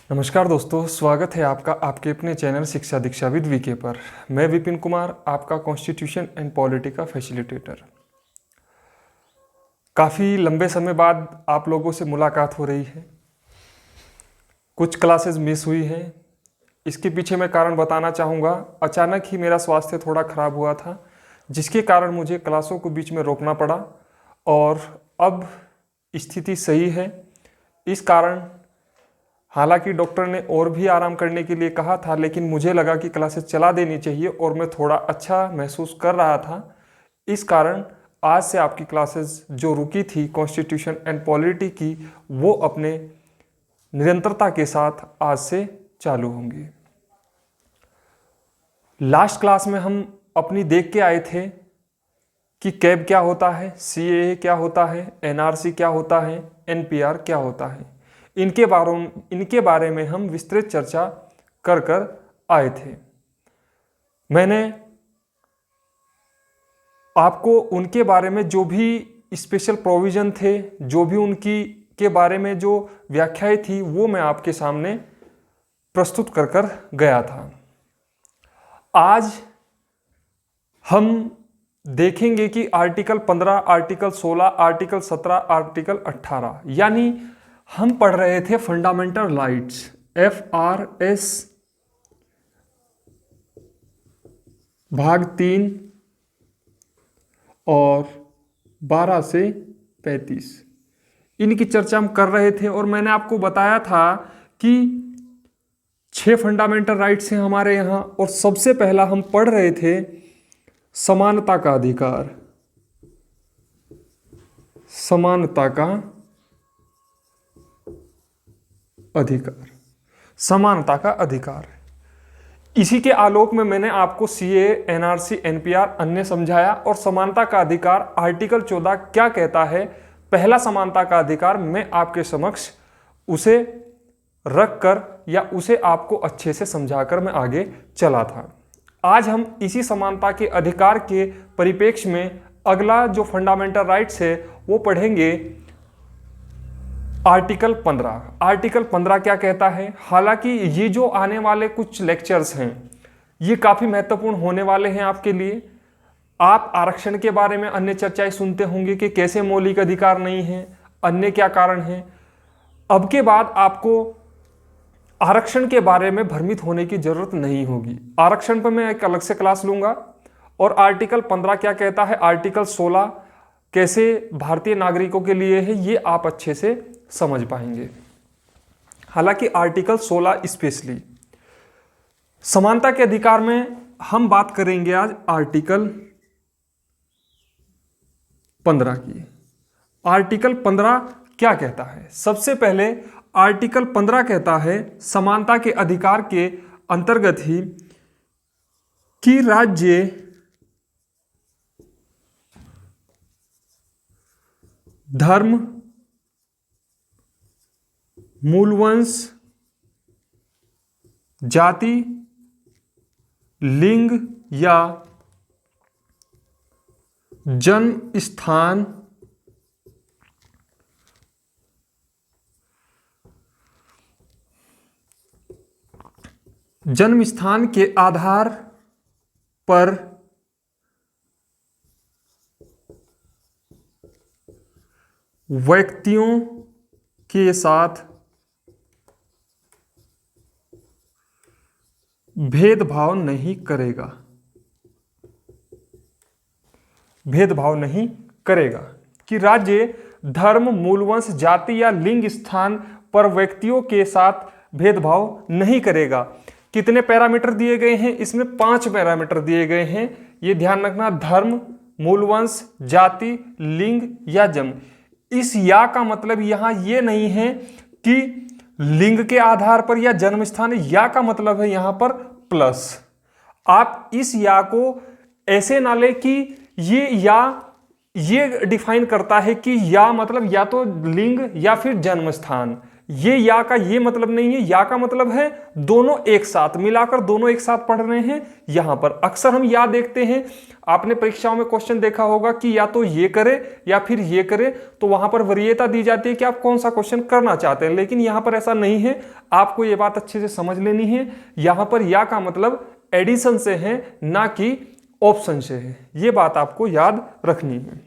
नमस्कार दोस्तों, स्वागत है आपका आपके अपने चैनल शिक्षा दीक्षा विद वीके पर। मैं विपिन कुमार, आपका कॉन्स्टिट्यूशन एंड पॉलिटी का फैसिलिटेटर। काफ़ी लंबे समय बाद आप लोगों से मुलाकात हो रही है। कुछ क्लासेस मिस हुई हैं। इसके पीछे मैं कारण बताना चाहूँगा। अचानक ही मेरा स्वास्थ्य थोड़ा ख़राब हुआ था, जिसके कारण मुझे क्लासों को बीच में रोकना पड़ा और अब स्थिति सही है। इस कारण हालांकि डॉक्टर ने और भी आराम करने के लिए कहा था, लेकिन मुझे लगा कि क्लासेस चला देनी चाहिए और मैं थोड़ा अच्छा महसूस कर रहा था। इस कारण आज से आपकी क्लासेस जो रुकी थी कॉन्स्टिट्यूशन एंड पॉलिटी की, वो अपने निरंतरता के साथ आज से चालू होंगी। लास्ट क्लास में हम अपनी देख के आए थे कि कैब क्या होता है, सीएए क्या होता है, एनआरसी क्या होता है, एनपीआर क्या होता है। इनके बारे में हम विस्तृत चर्चा कर आए थे। मैंने आपको उनके बारे में जो भी स्पेशल प्रोविज़न थे, जो भी उनकी के बारे में जो व्याख्याएं थी, वो मैं आपके सामने प्रस्तुत कर गया था। आज हम देखेंगे कि आर्टिकल 15, आर्टिकल 16, आर्टिकल 17, आर्टिकल 18, यानी हम पढ़ रहे थे फंडामेंटल राइट्स FRS भाग 3 और 12 से 35, इनकी चर्चा हम कर रहे थे। और मैंने आपको बताया था कि 6 फंडामेंटल राइट्स हैं हमारे यहाँ, और सबसे पहला हम पढ़ रहे थे समानता का अधिकार। समानता का अधिकार, समानता का अधिकार। इसी के आलोक में मैंने आपको सीए, एनआरसी, एनपीआर अन्य समझाया, और समानता का अधिकार आर्टिकल 14 क्या कहता है। पहला समानता का अधिकार मैं आपके समक्ष उसे रखकर या उसे आपको अच्छे से समझाकर मैं आगे चला था। आज हम इसी समानता के अधिकार के परिप्रेक्ष्य में अगला जो फंडामेंटल राइट्स है वो पढ़ेंगे। आर्टिकल 15। आर्टिकल 15 क्या कहता है। हालांकि ये जो आने वाले कुछ लेक्चर्स हैं ये काफ़ी महत्वपूर्ण होने वाले हैं आपके लिए। आप आरक्षण के बारे में अन्य चर्चाएं सुनते होंगे कि कैसे मौलिक अधिकार नहीं है, अन्य क्या कारण हैं। अब के बाद आपको आरक्षण के बारे में भ्रमित होने की जरूरत नहीं होगी। आरक्षण पर मैं एक अलग से क्लास लूंगा। और आर्टिकल 15 क्या कहता है, आर्टिकल 16 कैसे भारतीय नागरिकों के लिए है, ये आप अच्छे से समझ पाएंगे। हालांकि आर्टिकल 16 स्पेशली समानता के अधिकार में हम बात करेंगे आज आर्टिकल 15 की। आर्टिकल 15 क्या कहता है। सबसे पहले आर्टिकल 15 कहता है समानता के अधिकार के अंतर्गत ही कि राज्य धर्म, मूलवंश, जाति, लिंग या जन्म स्थान के आधार पर व्यक्तियों के साथ भेदभाव नहीं करेगा। भेदभाव नहीं करेगा कि राज्य धर्म, मूलवंश, जाति या लिंग स्थान पर व्यक्तियों के साथ भेदभाव नहीं करेगा। कितने पैरामीटर दिए गए हैं इसमें? 5 पैरामीटर दिए गए हैं। ये ध्यान रखना, धर्म, मूलवंश, जाति, लिंग या जन्म। इस या का मतलब यहां ये नहीं है कि लिंग के आधार पर या जन्म स्थान। या का मतलब है यहां पर प्लस। आप इस या को ऐसे ना ले कि ये डिफाइन करता है कि या मतलब या तो लिंग या फिर जन्म स्थान। ये या का ये मतलब नहीं है, या का मतलब है दोनों एक साथ, मिलाकर दोनों एक साथ पढ़ रहे हैं। यहां पर अक्सर हम या देखते हैं, आपने परीक्षाओं में क्वेश्चन देखा होगा कि या तो ये करे या फिर ये करे, तो वहां पर वरीयता दी जाती है कि आप कौन सा क्वेश्चन करना चाहते हैं। लेकिन यहां पर ऐसा नहीं है, आपको ये बात अच्छे से समझ लेनी है। यहां पर या का मतलब एडिशन से है, ना कि ऑप्शन से है। ये बात आपको याद रखनी है।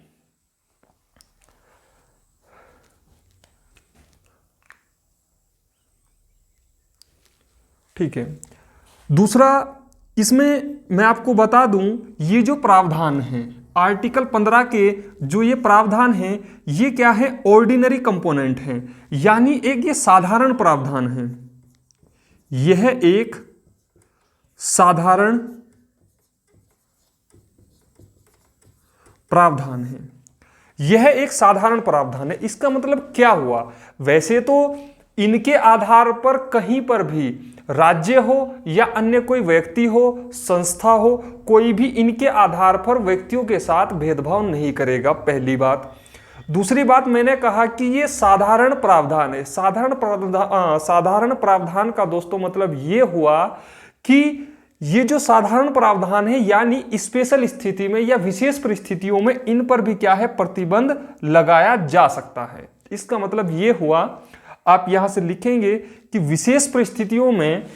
ठीक है, दूसरा इसमें मैं आपको बता दूं, ये जो प्रावधान है आर्टिकल 15 के, जो ये प्रावधान है ये क्या है, ऑर्डिनरी कंपोनेंट है, यानी एक ये साधारण प्रावधान है। यह एक साधारण प्रावधान है, यह एक साधारण प्रावधान है। इसका मतलब क्या हुआ, वैसे तो इनके आधार पर कहीं पर भी राज्य हो या अन्य कोई व्यक्ति हो, संस्था हो, कोई भी इनके आधार पर व्यक्तियों के साथ भेदभाव नहीं करेगा, पहली बात। दूसरी बात, मैंने कहा कि ये साधारण प्रावधान है। साधारण प्रावधान का दोस्तों मतलब ये हुआ कि ये जो साधारण प्रावधान है, यानी स्पेशल स्थिति में या विशेष परिस्थितियों में इन पर भी क्या है, प्रतिबंध लगाया जा सकता है। इसका मतलब ये हुआ, आप यहां से लिखेंगे कि विशेष परिस्थितियों में,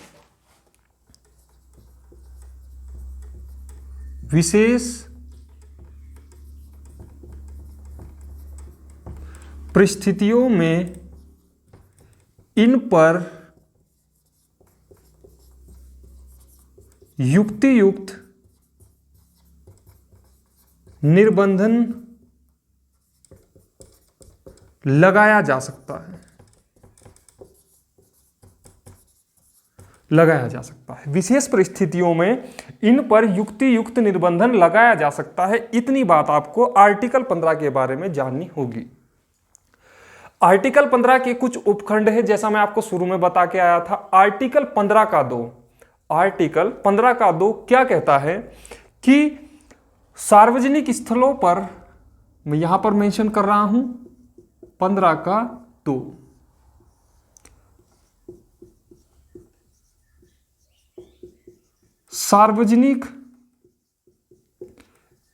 विशेष परिस्थितियों में इन पर युक्तियुक्त निर्बंधन लगाया जा सकता है, लगाया जा सकता है। विशेष परिस्थितियों में इन पर युक्तियुक्त निर्बंधन लगाया जा सकता है। इतनी बात आपको आर्टिकल 15 के बारे में जाननी होगी। आर्टिकल 15 के कुछ उपखंड है, जैसा मैं आपको शुरू में बता के आया था। आर्टिकल 15 का 2, आर्टिकल 15 का 2 क्या कहता है कि सार्वजनिक स्थलों पर, मैं यहां पर मेंशन कर रहा हूं 15 का 2, सार्वजनिक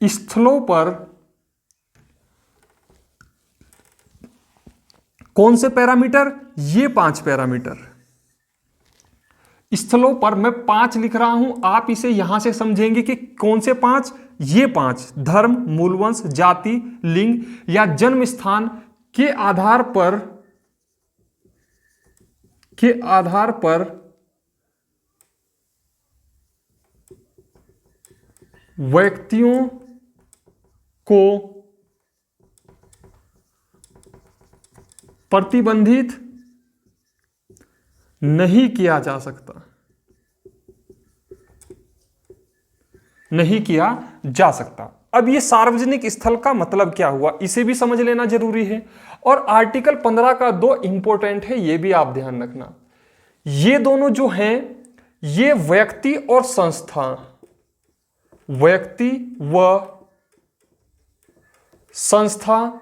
स्थलों पर कौन से पैरामीटर, ये 5 पैरामीटर। स्थलों पर मैं 5 लिख रहा हूं, आप इसे यहां से समझेंगे कि कौन से 5, ये 5 धर्म, मूलवंश, जाति, लिंग या जन्म स्थान के आधार पर व्यक्तियों को प्रतिबंधित नहीं किया जा सकता, नहीं किया जा सकता। अब ये सार्वजनिक स्थल का मतलब क्या हुआ, इसे भी समझ लेना जरूरी है। और आर्टिकल 15 का 2 इंपॉर्टेंट है, ये भी आप ध्यान रखना। ये दोनों जो हैं, ये व्यक्ति और संस्था, व्यक्ति व संस्था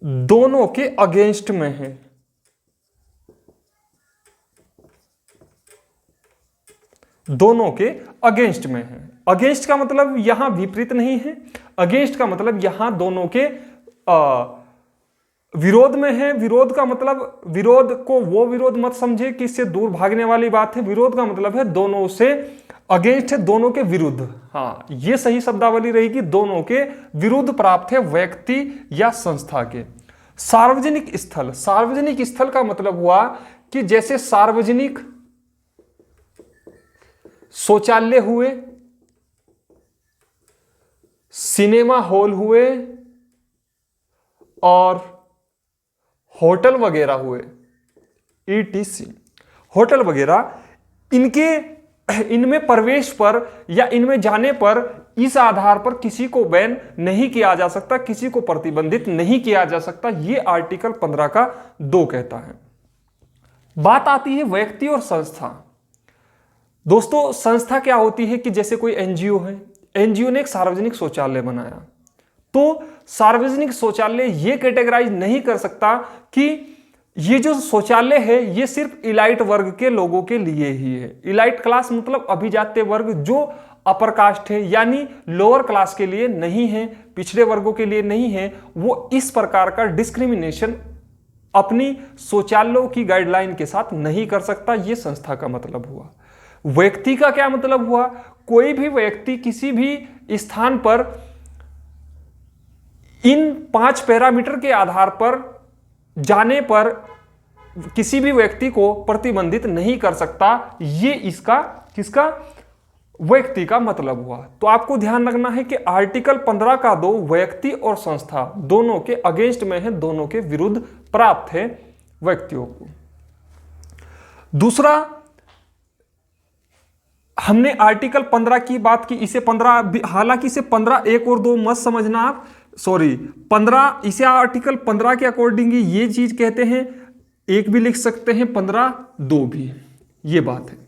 दोनों के अगेंस्ट में है। दोनों के अगेंस्ट में है। अगेंस्ट का मतलब यहां विपरीत नहीं है, अगेंस्ट का मतलब यहां दोनों के विरोध में है। विरोध का मतलब, विरोध को वो विरोध मत समझे कि इससे दूर भागने वाली बात है। विरोध का मतलब है दोनों से अगेंस्ट है, दोनों के विरुद्ध। हाँ, ये सही शब्दावली रहेगी, दोनों के विरुद्ध प्राप्त है, व्यक्ति या संस्था के। सार्वजनिक स्थल, सार्वजनिक स्थल का मतलब हुआ कि जैसे सार्वजनिक शौचालय हुए, सिनेमा हॉल हुए और होटल वगैरह हुए, ETC होटल वगैरह, इनमें प्रवेश पर या इनमें जाने पर इस आधार पर किसी को बैन नहीं किया जा सकता, किसी को प्रतिबंधित नहीं किया जा सकता। यह आर्टिकल 15 का 2 कहता है। बात आती है व्यक्ति और संस्था। दोस्तों, संस्था क्या होती है कि जैसे कोई एनजीओ है, एनजीओ ने एक सार्वजनिक शौचालय बनाया, तो सार्वजनिक शौचालय यह कैटेगराइज नहीं कर सकता कि ये जो शौचालय है ये सिर्फ इलाइट वर्ग के लोगों के लिए ही है। इलाइट क्लास मतलब अभिजात्य वर्ग, जो अपर कास्ट है, यानी लोअर क्लास के लिए नहीं है, पिछड़े वर्गों के लिए नहीं है, वो इस प्रकार का डिस्क्रिमिनेशन अपनी शौचालयों की गाइडलाइन के साथ नहीं कर सकता। ये संस्था का मतलब हुआ। व्यक्ति का क्या मतलब हुआ? कोई भी व्यक्ति किसी भी स्थान पर इन 5 पैरामीटर के आधार पर जाने पर किसी भी व्यक्ति को प्रतिबंधित नहीं कर सकता। ये इसका किसका? व्यक्ति का मतलब हुआ। तो आपको ध्यान रखना है कि आर्टिकल 15 का 2 व्यक्ति और संस्था दोनों के अगेंस्ट में है, दोनों के विरुद्ध प्राप्त है व्यक्तियों को। दूसरा, हमने आर्टिकल 15 की बात की, इसे 15, हालांकि इसे 15 1 और 2 मत समझना आप, सॉरी 15, इसे आर्टिकल 15 के अकॉर्डिंग ये चीज कहते हैं, 1 भी लिख सकते हैं, 15 2 भी, ये बात है।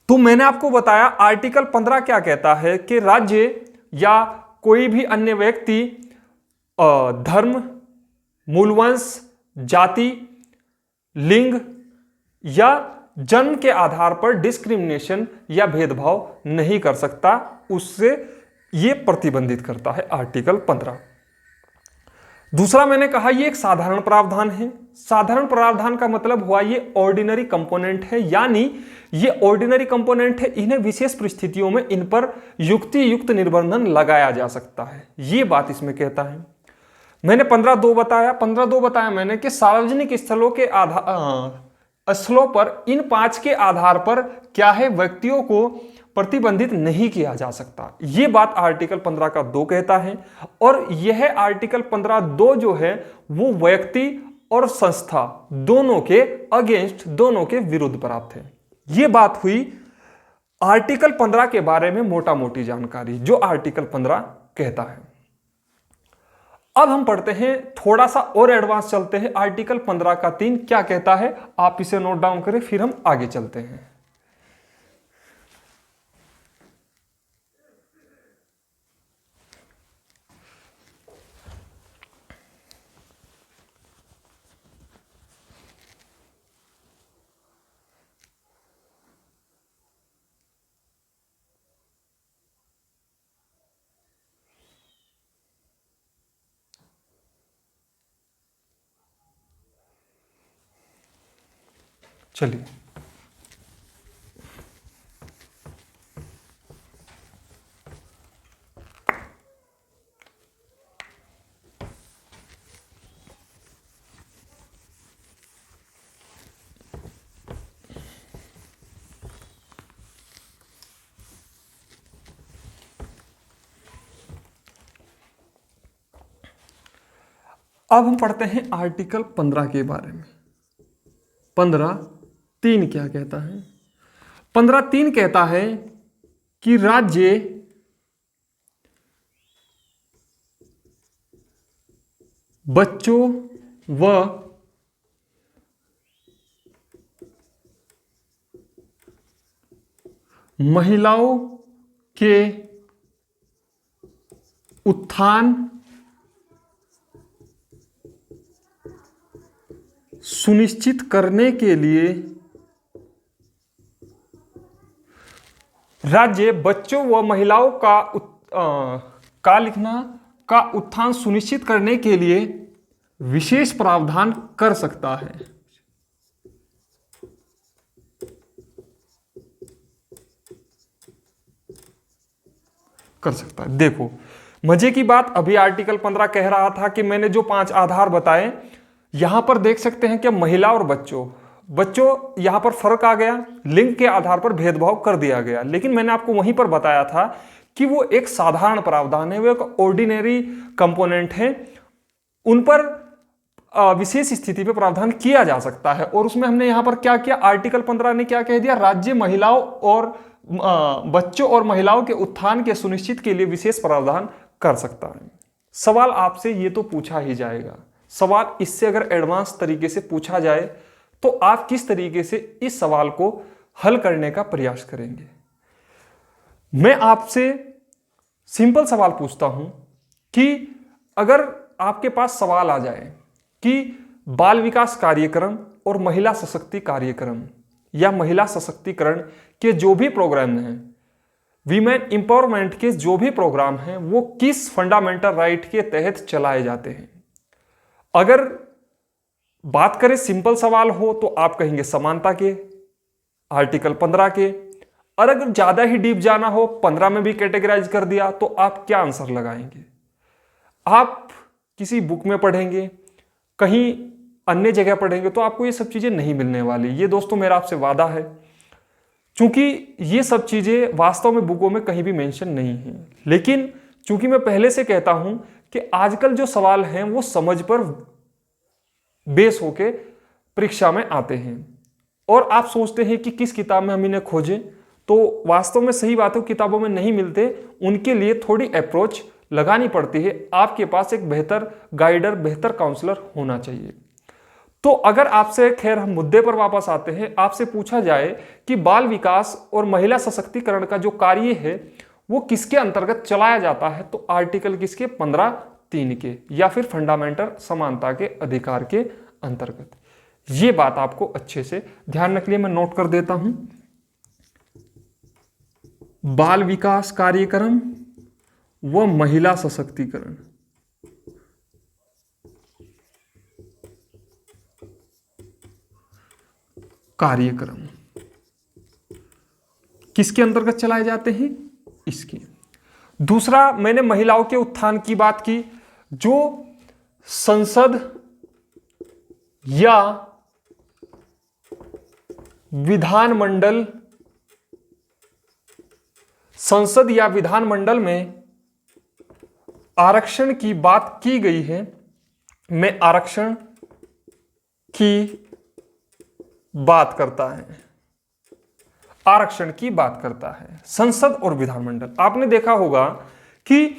तो मैंने आपको बताया आर्टिकल 15 क्या कहता है कि राज्य या कोई भी अन्य व्यक्ति धर्म, मूलवंश, जाति, लिंग या जन्म के आधार पर डिस्क्रिमिनेशन या भेदभाव नहीं कर सकता, उससे यह प्रतिबंधित करता है आर्टिकल 15। दूसरा मैंने कहा यह एक साधारण प्रावधान है। साधारण प्रावधान का मतलब हुआ ये ऑर्डिनरी कंपोनेंट है, यानी ये ऑर्डिनरी कंपोनेंट है, इन्हें विशेष परिस्थितियों में इन पर युक्ति युक्त निर्बंधन लगाया जा सकता है, ये बात इसमें कहता है। मैंने 15.2 बताया, 15.2 बताया मैंने कि सार्वजनिक स्थलों के स्थलों पर इन 5 के आधार पर क्या है, व्यक्तियों को प्रतिबंधित नहीं किया जा सकता। यह बात आर्टिकल 15 का 2 कहता है। और यह आर्टिकल 15.2 जो है वो व्यक्ति और संस्था दोनों के अगेंस्ट, दोनों के विरुद्ध प्राप्त है। यह बात हुई आर्टिकल 15 के बारे में मोटा मोटी जानकारी जो आर्टिकल 15 कहता है। अब हम पढ़ते हैं, थोड़ा सा और एडवांस चलते हैं। आर्टिकल 15 का 3 क्या कहता है, आप इसे नोट डाउन करें, फिर हम आगे चलते हैं। चलिए, अब हम पढ़ते हैं आर्टिकल 15 के बारे में। 15.3 क्या कहता है? 15.3 कहता है कि राज्य बच्चों व महिलाओं के उत्थान, सुनिश्चित करने के लिए राज्य बच्चों व महिलाओं का लिखना का उत्थान सुनिश्चित करने के लिए विशेष प्रावधान कर सकता है। कर सकता है। देखो, मजे की बात, अभी आर्टिकल 15 कह रहा था कि मैंने जो 5 आधार बताए, यहां पर देख सकते हैं कि महिला और बच्चों यहां पर फर्क आ गया, लिंग के आधार पर भेदभाव कर दिया गया। लेकिन मैंने आपको वहीं पर बताया था कि वो एक साधारण प्रावधान है, वो एक ऑर्डिनरी कंपोनेंट है, उन पर विशेष स्थिति पे प्रावधान किया जा सकता है। और उसमें हमने यहां पर क्या किया, आर्टिकल 15 ने क्या कह दिया, राज्य महिलाओं और बच्चों और महिलाओं के उत्थान के सुनिश्चित के लिए विशेष प्रावधान कर सकता है। सवाल आपसे ये तो पूछा ही जाएगा, सवाल इससे अगर एडवांस तरीके से पूछा जाए तो आप किस तरीके से इस सवाल को हल करने का प्रयास करेंगे? मैं आपसे सिंपल सवाल पूछता हूं कि अगर आपके पास सवाल आ जाए कि बाल विकास कार्यक्रम और महिला सशक्ति कार्यक्रम या महिला सशक्तिकरण के जो भी प्रोग्राम हैं, वीमेन एम्पावरमेंट के जो भी प्रोग्राम हैं, वो किस फंडामेंटल राइट के तहत चलाए जाते हैं? अगर बात करें सिंपल सवाल हो तो आप कहेंगे समानता के, आर्टिकल 15 के। और अगर ज्यादा ही डीप जाना हो, 15 में भी कैटेगराइज कर दिया, तो आप क्या आंसर लगाएंगे? आप किसी बुक में पढ़ेंगे, कहीं अन्य जगह पढ़ेंगे, तो आपको ये सब चीजें नहीं मिलने वाली। ये दोस्तों मेरा आपसे वादा है, क्योंकि ये सब चीजें वास्तव में बुकों में कहीं भी मेंशन नहीं है। लेकिन चूंकि मैं पहले से कहता हूं कि आजकल जो सवाल हैं वो समझ पर बेस होके परीक्षा में आते हैं, और आप सोचते हैं कि किस किताब में हम इन्हें खोजें, तो वास्तव में सही बात है किताबों में नहीं मिलते। उनके लिए थोड़ी अप्रोच लगानी पड़ती है। आपके पास एक बेहतर गाइडर, बेहतर काउंसलर होना चाहिए। तो अगर आपसे, खैर हम मुद्दे पर वापस आते हैं, आपसे पूछा जाए कि बाल विकास और महिला सशक्तिकरण का जो कार्य है वो किसके अंतर्गत चलाया जाता है, तो आर्टिकल किसके? 15(3) के, या फिर फंडामेंटल समानता के अधिकार के अंतर्गत। ये बात आपको अच्छे से ध्यान रख लिए, मैं नोट कर देता हूं। बाल विकास कार्यक्रम व महिला सशक्तिकरण कार्यक्रम किसके अंतर्गत चलाए जाते हैं? इसके। दूसरा, मैंने महिलाओं के उत्थान की बात की। जो संसद या विधानमंडल, संसद या विधानमंडल में आरक्षण की बात की गई है, में आरक्षण की बात करता है, आरक्षण की बात करता है संसद और विधानमंडल। आपने देखा होगा कि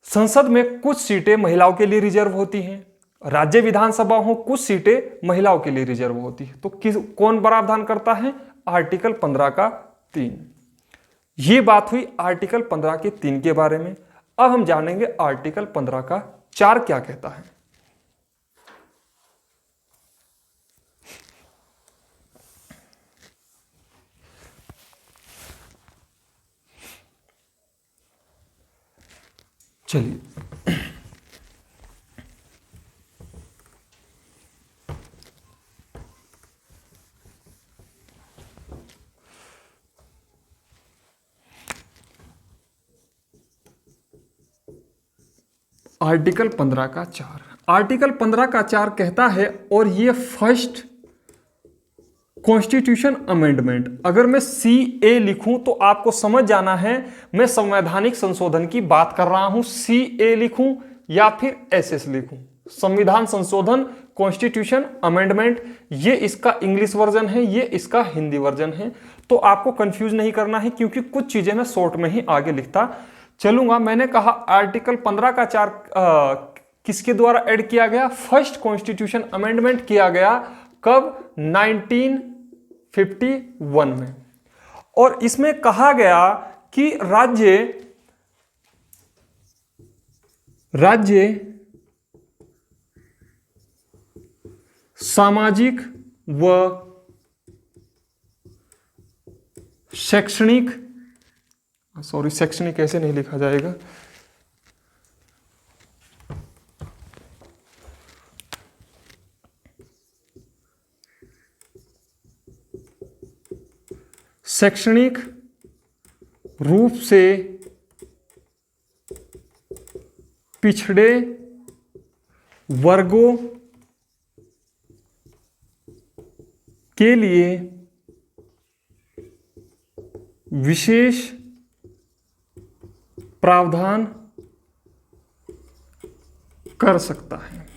संसद में कुछ सीटें महिलाओं के लिए रिजर्व होती हैं, राज्य विधानसभाओं कुछ सीटें महिलाओं के लिए रिजर्व होती है। तो कौन प्रावधान करता है? आर्टिकल 15 का 3। ये बात हुई आर्टिकल 15 के 3 के बारे में। अब हम जानेंगे आर्टिकल 15 का 4 क्या कहता है। चलिए, आर्टिकल 15 का 4। आर्टिकल 15 का 4 कहता है, और ये फर्स्ट कॉन्स्टिट्यूशन अमेंडमेंट, अगर मैं CA लिखूं तो आपको समझ जाना है मैं संवैधानिक संशोधन की बात कर रहा हूं। CA लिखूं या फिर SS लिखूं, संविधान संशोधन, कॉन्स्टिट्यूशन अमेंडमेंट, ये इसका इंग्लिश वर्जन है, ये इसका हिंदी वर्जन है। तो आपको कंफ्यूज नहीं करना है, क्योंकि कुछ चीजें मैं शॉर्ट में ही आगे लिखता चलूंगा। मैंने कहा आर्टिकल 15 का 4 किसके द्वारा ऐड किया गया? फर्स्ट कॉन्स्टिट्यूशन अमेंडमेंट किया गया। कब? 1951 में। और इसमें कहा गया कि राज्य सामाजिक व शैक्षणिक, शैक्षणिक ऐसे नहीं लिखा जाएगा, शैक्षणिक रूप से पिछड़े वर्गों के लिए विशेष प्रावधान कर सकता है।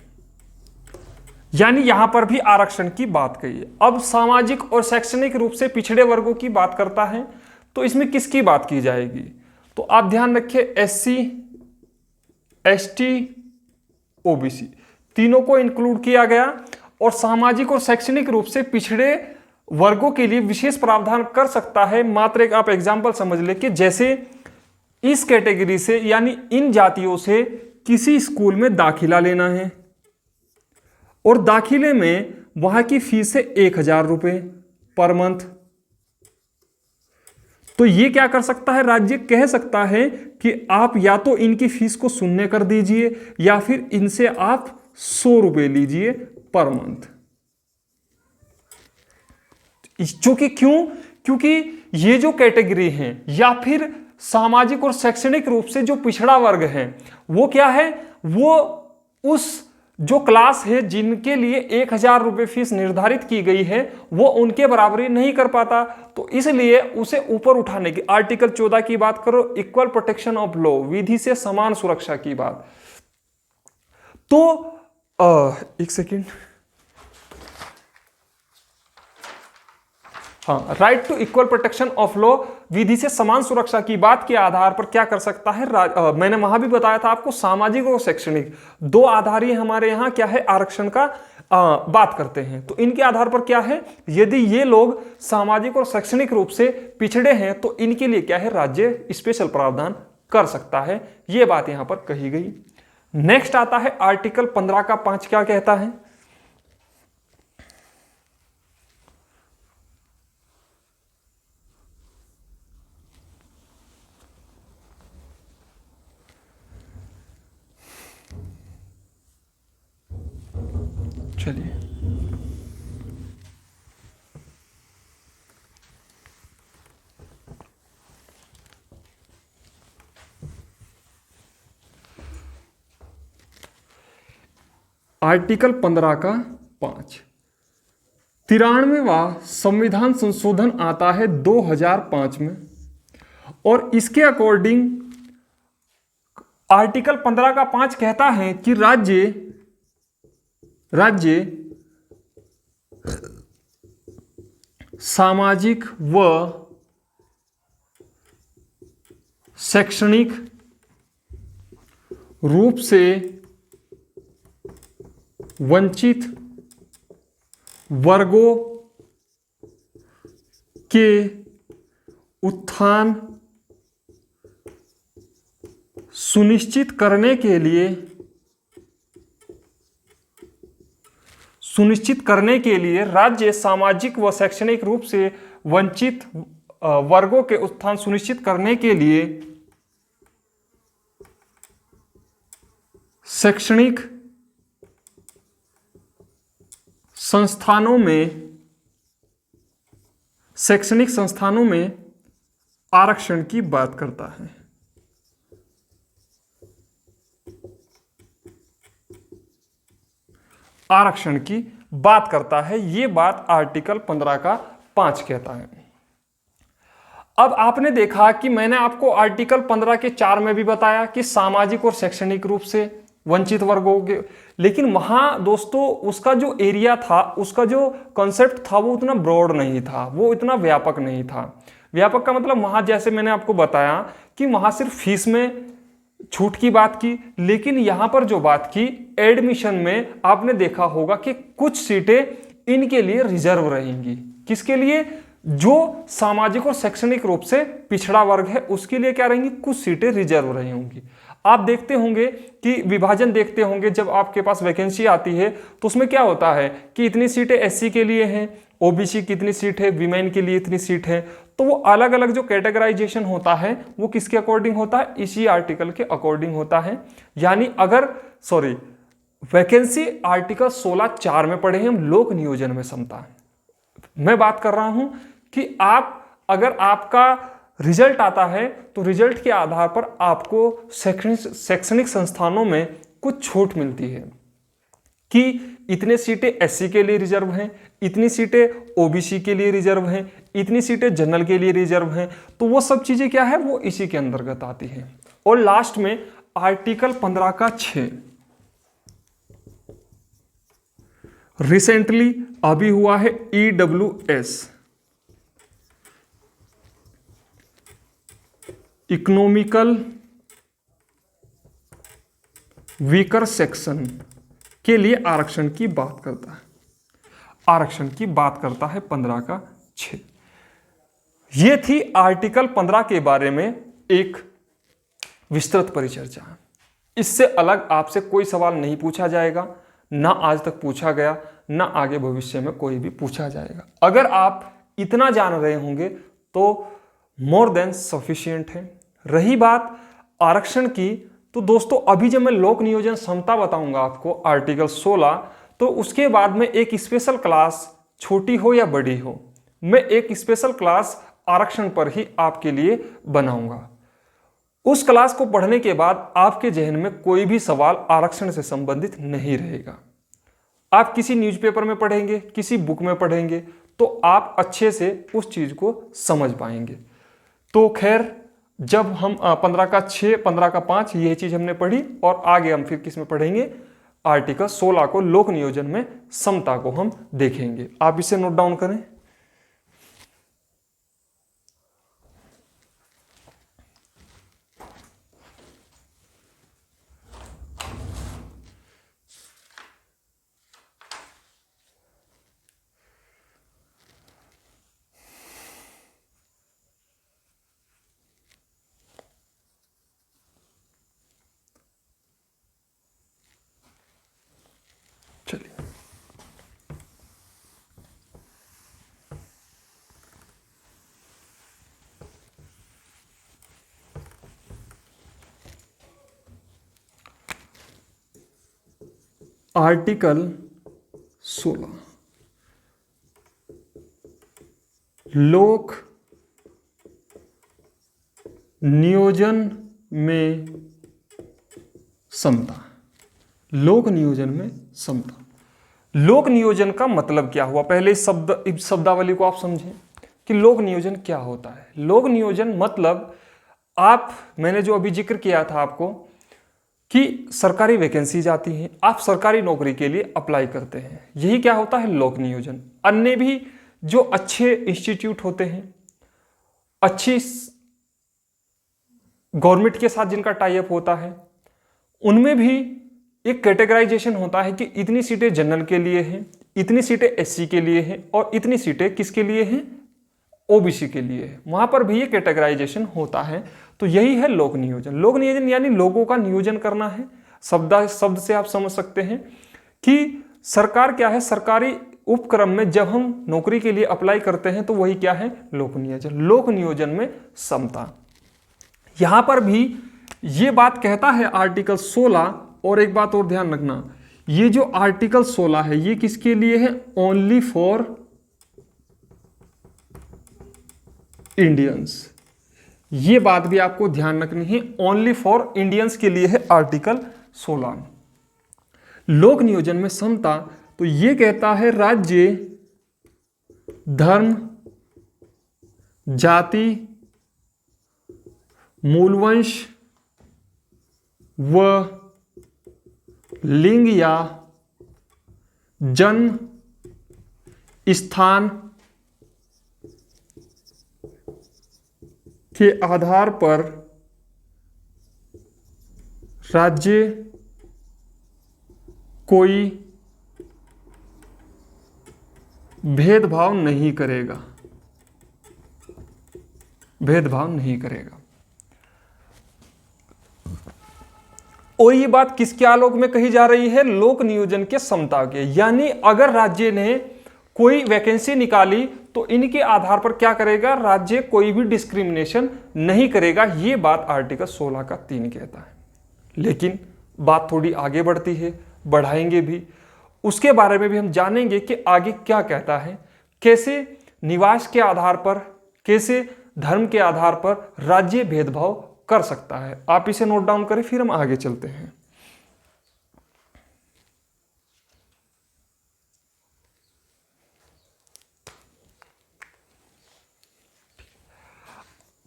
यानी यहां पर भी आरक्षण की बात कही है। अब सामाजिक और शैक्षणिक रूप से पिछड़े वर्गों की बात करता है, तो इसमें किसकी बात की जाएगी? तो आप ध्यान रखिए, SC, ST, OBC तीनों को इंक्लूड किया गया। और सामाजिक और शैक्षणिक रूप से पिछड़े वर्गों के लिए विशेष प्रावधान कर सकता है। मात्र एक आप एग्जाम्पल समझ ले कि जैसे इस कैटेगरी से, यानी इन जातियों से किसी स्कूल में दाखिला लेना है, और दाखिले में वहां की फीस है 1,000 रुपये पर मंथ। तो ये क्या कर सकता है, राज्य कह सकता है कि आप या तो इनकी फीस को शून्य कर दीजिए या फिर इनसे आप 100 रुपये लीजिए पर मंथ। क्योंकि क्योंकि ये जो कैटेगरी हैं या फिर सामाजिक और शैक्षणिक रूप से जो पिछड़ा वर्ग है, वो क्या है, वो उस जो क्लास है जिनके लिए 1,000 रुपये फीस निर्धारित की गई है, वो उनके बराबरी नहीं कर पाता। तो इसलिए उसे ऊपर उठाने की, आर्टिकल 14 की बात करो, इक्वल प्रोटेक्शन ऑफ लॉ, विधि से समान सुरक्षा की बात। तो एक सेकेंड, हाँ, right to equal protection of law, विधि से समान सुरक्षा की बात के आधार पर क्या कर सकता है, मैंने वहां भी बताया था आपको, सामाजिक और शैक्षणिक दो आधार ही हमारे यहाँ क्या है, आरक्षण का बात करते हैं। तो इनके आधार पर क्या है, यदि ये लोग सामाजिक और शैक्षणिक रूप से पिछड़े हैं तो इनके लिए क्या है, राज्य स्पेशल प्रावधान कर सकता है। ये बात यहां पर कही गई। नेक्स्ट आता है आर्टिकल 15 का 5 क्या कहता है। चलिए, आर्टिकल 15 का 5, 93वां संविधान संशोधन आता है 2005 में, और इसके अकॉर्डिंग आर्टिकल 15 का 5 कहता है कि राज्य सामाजिक व शैक्षणिक रूप से वंचित वर्गों के उत्थान सुनिश्चित करने के लिए राज्य सामाजिक व शैक्षणिक रूप से वंचित वर्गों के उत्थान सुनिश्चित करने के लिए शैक्षणिक संस्थानों में आरक्षण की बात करता है। आरक्षण की बात करता है, ये बात आर्टिकल 15 का 5 कहता है। अब आपने देखा कि मैंने आपको आर्टिकल 15 के 4 में भी बताया कि सामाजिक और शैक्षणिक रूप से वंचित वर्गों के, लेकिन वहां दोस्तों उसका जो एरिया था, उसका जो कॉन्सेप्ट था, वो उतना ब्रॉड नहीं था, वो इतना व्यापक नहीं था। व्यापक का मतलब वहां जैसे मैंने आपको बताया कि वहां सिर्फ फीस में छूट की बात की, लेकिन यहां पर जो बात की एडमिशन में आपने देखा होगा कि कुछ सीटें इनके लिए रिजर्व रहेंगी। किसके लिए? जो सामाजिक और शैक्षणिक रूप से पिछड़ा वर्ग है उसके लिए क्या रहेंगी, कुछ सीटें रिजर्व रही होंगी। आप देखते होंगे कि विभाजन देखते होंगे, जब आपके पास वैकेंसी आती है तो उसमें क्या होता है कि इतनी सीटें एससी के लिए हैं, ओबीसी की इतनी सीट है, वीमेन के लिए इतनी सीट है। तो वो अलग अलग जो कैटेगराइजेशन होता है वो किसके अकॉर्डिंग होता है, इसी आर्टिकल के अकॉर्डिंग होता है। यानी वैकेंसी आर्टिकल 16(4) में पढ़े हैं हम, लोक नियोजन में समता। मैं बात कर रहा हूं कि अगर आपका रिजल्ट आता है तो रिजल्ट के आधार पर आपको शैक्षणिक संस्थानों में कुछ छूट मिलती है कि इतने सीटें एससी के लिए रिजर्व हैं, इतनी सीटें ओबीसी के लिए रिजर्व हैं, इतनी सीटें जनरल के लिए रिजर्व हैं। तो वो सब चीजें क्या है, वो इसी के अंतर्गत आती हैं। और लास्ट में आर्टिकल 15 का 6 रिसेंटली अभी हुआ है EWS, इकोनॉमिकल वीकर सेक्शन के लिए आरक्षण की बात करता है। आरक्षण की बात करता है 15 का 6। यह थी आर्टिकल 15 के बारे में एक विस्तृत परिचर्चा। इससे अलग आपसे कोई सवाल नहीं पूछा जाएगा, ना आज तक पूछा गया, ना आगे भविष्य में कोई भी पूछा जाएगा। अगर आप इतना जान रहे होंगे तो मोर देन सफिशिएंट है। रही बात आरक्षण की, तो दोस्तों अभी जब मैं लोक नियोजन समता बताऊंगा आपको आर्टिकल 16, तो उसके बाद में एक स्पेशल क्लास, छोटी हो या बड़ी हो, मैं एक स्पेशल क्लास आरक्षण पर ही आपके लिए बनाऊंगा। उस क्लास को पढ़ने के बाद आपके जहन में कोई भी सवाल आरक्षण से संबंधित नहीं रहेगा। आप किसी न्यूज़पेपर में पढ़ेंगे, किसी बुक में पढ़ेंगे, तो आप अच्छे से उस चीज को समझ पाएंगे। तो खैर, जब हम 15 का 6, 15 का 5 यह चीज हमने पढ़ी, और आगे हम फिर किस में पढ़ेंगे, आर्टिकल 16 को, लोक नियोजन में समता को हम देखेंगे। आप इसे नोट डाउन करें। चलिए, आर्टिकल 16 लोक नियोजन में समता। लोक नियोजन में समता, लोक नियोजन का मतलब क्या हुआ, पहले इस शब्दावली को आप समझें कि लोक नियोजन क्या होता है। लोक नियोजन मतलब मैंने जो अभी जिक्र किया था आपको कि सरकारी वैकेंसीज आती हैं, आप सरकारी नौकरी के लिए अप्लाई करते हैं, यही क्या होता है, लोक नियोजन। अन्य भी जो अच्छे इंस्टीट्यूट होते हैं, अच्छी गवर्नमेंट के साथ जिनका टाई अप होता है, उनमें भी एक कैटेगराइजेशन होता है कि इतनी सीटें जनरल के लिए हैं, इतनी सीटें एससी के लिए हैं, और इतनी सीटें किसके लिए हैं, ओबीसी के लिए है। वहां पर भी ये कैटेगराइजेशन होता है। तो यही है लोक नियोजन। लोक नियोजन यानी लोगों का नियोजन करना है। शब्द से आप समझ सकते हैं कि सरकार क्या है, सरकारी उपक्रम में जब हम नौकरी के लिए अप्लाई करते हैं तो वही क्या है, लोक नियोजन। लोक नियोजन में समता, यहां पर भी ये बात कहता है आर्टिकल 16। और एक बात और ध्यान रखना, ये जो आर्टिकल 16 है ये किसके लिए है, ओनली फॉर इंडियंस। ये बात भी आपको ध्यान रखनी है, ओनली फॉर इंडियंस के लिए है आर्टिकल 16। लोक नियोजन में समता, तो ये कहता है राज्य, धर्म, जाति, मूलवंश व लिंग या जन्म स्थान के आधार पर राज्य कोई भेदभाव नहीं करेगा, भेदभाव नहीं करेगा। और ये बात किसके आलोक में कही जा रही है, लोक नियोजन के समता के। यानी अगर राज्य ने कोई वैकेंसी निकाली तो इनके आधार पर क्या करेगा, राज्य कोई भी डिस्क्रिमिनेशन नहीं करेगा। ये बात आर्टिकल 16 का 3 कहता है। लेकिन बात थोड़ी आगे बढ़ती है, बढ़ाएंगे भी, उसके बारे में भी हम जानेंगे कि आगे क्या कहता है, कैसे निवास के आधार पर, कैसे धर्म के आधार पर राज्य भेदभाव कर सकता है। आप इसे नोट डाउन करें, फिर हम आगे चलते हैं।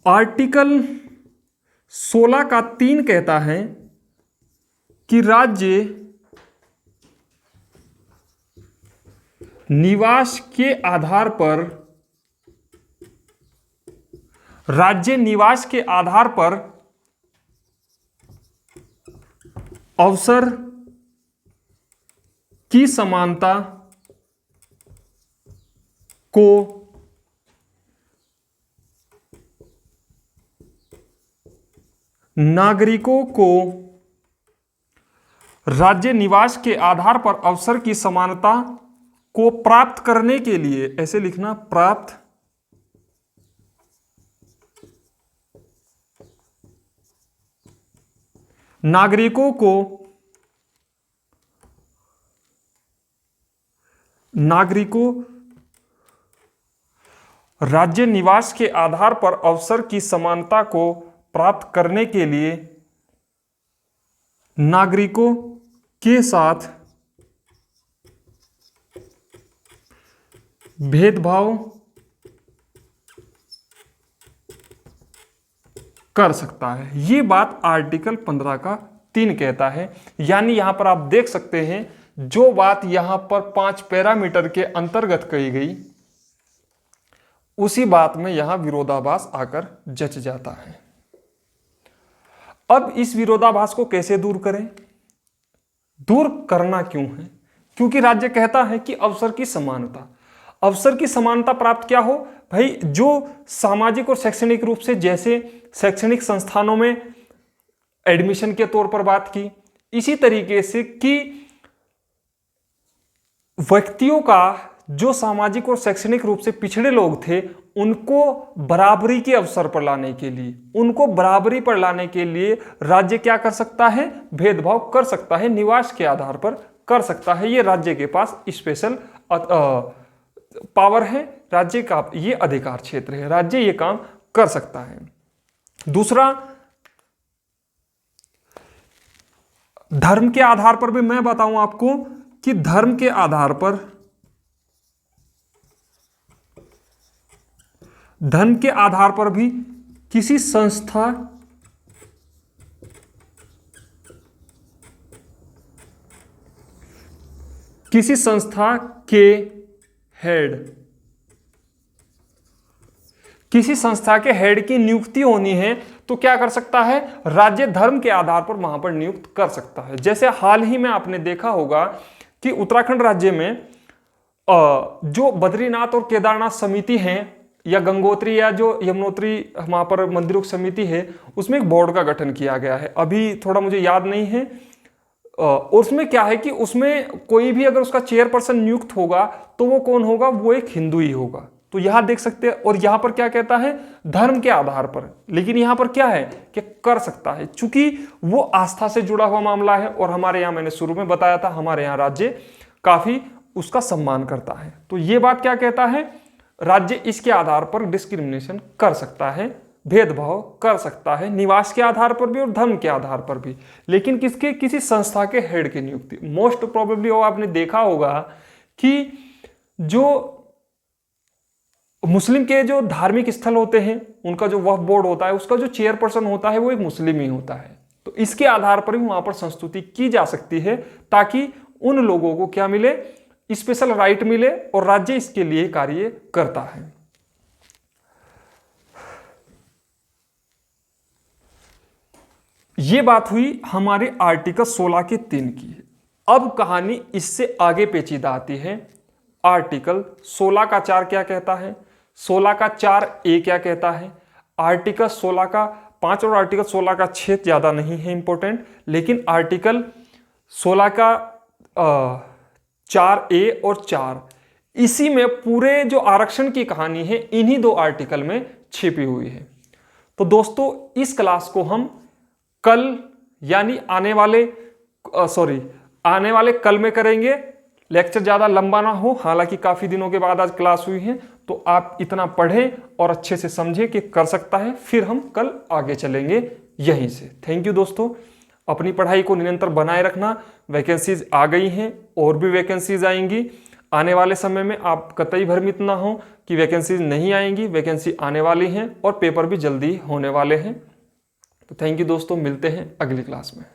आर्टिकल 16 का 3 कहता है कि राज्य निवास के आधार पर, राज्य निवास के आधार पर अवसर की समानता को नागरिकों को राज्य निवास के आधार पर अवसर की समानता को प्राप्त करने के लिए, ऐसे लिखना, प्राप्त नागरिकों राज्य निवास के आधार पर अवसर की समानता को प्राप्त करने के लिए नागरिकों के साथ भेदभाव कर सकता है। ये बात आर्टिकल 15 का 3 कहता है। यानी यहां पर आप देख सकते हैं जो बात यहां पर 5 पैरामीटर के अंतर्गत कही गई, उसी बात में यहां विरोधाभास आकर जच जाता है। अब इस विरोधाभास को कैसे दूर करें? दूर करना क्यों है? क्योंकि राज्य कहता है कि अवसर की समानता, अवसर की समानता प्राप्त क्या हो भाई, जो सामाजिक और शैक्षणिक रूप से, जैसे शैक्षणिक संस्थानों में एडमिशन के तौर पर बात की, इसी तरीके से कि व्यक्तियों का जो सामाजिक और शैक्षणिक रूप से पिछड़े लोग थे, उनको बराबरी के अवसर पर लाने के लिए, उनको बराबरी पर लाने के लिए राज्य क्या कर सकता है? भेदभाव कर सकता है, निवास के आधार पर कर सकता है। ये राज्य के पास स्पेशल पावर है, राज्य का ये अधिकार क्षेत्र है, राज्य ये काम कर सकता है। दूसरा, धर्म के आधार पर भी मैं बताऊं आपको कि धर्म के आधार पर भी किसी संस्था के हेड की नियुक्ति होनी है तो क्या कर सकता है? राज्य धर्म के आधार पर वहां पर नियुक्त कर सकता है। जैसे हाल ही में आपने देखा होगा कि उत्तराखंड राज्य में जो बद्रीनाथ और केदारनाथ समिति है, या गंगोत्री या जो यमुनोत्री वहां पर मंदिरों की समिति है, उसमें एक बोर्ड का गठन किया गया है। अभी थोड़ा मुझे याद नहीं है। और उसमें क्या है कि उसमें कोई भी अगर उसका चेयरपर्सन नियुक्त होगा तो वो कौन होगा? वो एक हिंदू ही होगा। तो यहां देख सकते हैं। और यहां पर क्या कहता है? धर्म के आधार पर। लेकिन यहां पर क्या है कि कर सकता है, चूंकि वो आस्था से जुड़ा हुआ मामला है। और हमारे यहां, मैंने शुरू में बताया था, हमारे यहां राज्य काफी उसका सम्मान करता है। तो ये बात क्या कहता है? राज्य इसके आधार पर डिस्क्रिमिनेशन कर सकता है, भेदभाव कर सकता है, निवास के आधार पर भी और धर्म के आधार पर भी। लेकिन किसके? किसी संस्था के हेड की नियुक्ति। मोस्ट प्रोबेबली आपने देखा होगा कि जो मुस्लिम के जो धार्मिक स्थल होते हैं, उनका जो वक्फ बोर्ड होता है, उसका जो चेयरपर्सन होता है वो एक मुस्लिम ही होता है। तो इसके आधार पर भी वहां पर संस्तुति की जा सकती है, ताकि उन लोगों को क्या मिले? स्पेशल राइट मिले। और राज्य इसके लिए कार्य करता है। ये बात हुई हमारे आर्टिकल 16 के 3 की। अब कहानी इससे आगे पेचीदा आती है। आर्टिकल 16 का 4 क्या कहता है? 16 का 4A क्या कहता है? आर्टिकल 16 का 5 और आर्टिकल 16 का 6 ज्यादा नहीं है इंपॉर्टेंट, लेकिन आर्टिकल 16 का 4A और 4, इसी में पूरे जो आरक्षण की कहानी है इन्हीं 2 आर्टिकल में छिपी हुई है। तो दोस्तों, इस क्लास को हम कल, यानी आने वाले कल में करेंगे। लेक्चर ज़्यादा लंबा ना हो, हालांकि काफ़ी दिनों के बाद आज क्लास हुई है, तो आप इतना पढ़ें और अच्छे से समझें कि कर सकता है। फिर हम कल आगे चलेंगे यहीं से। थैंक यू दोस्तों। अपनी पढ़ाई को निरंतर बनाए रखना। वैकेंसीज आ गई हैं और भी वैकेंसीज आएंगी आने वाले समय में। आप कतई भ्रमित ना हो कि वैकेंसीज नहीं आएंगी, वैकेंसी आने वाली हैं और पेपर भी जल्दी होने वाले हैं। तो थैंक यू दोस्तों, मिलते हैं अगली क्लास में।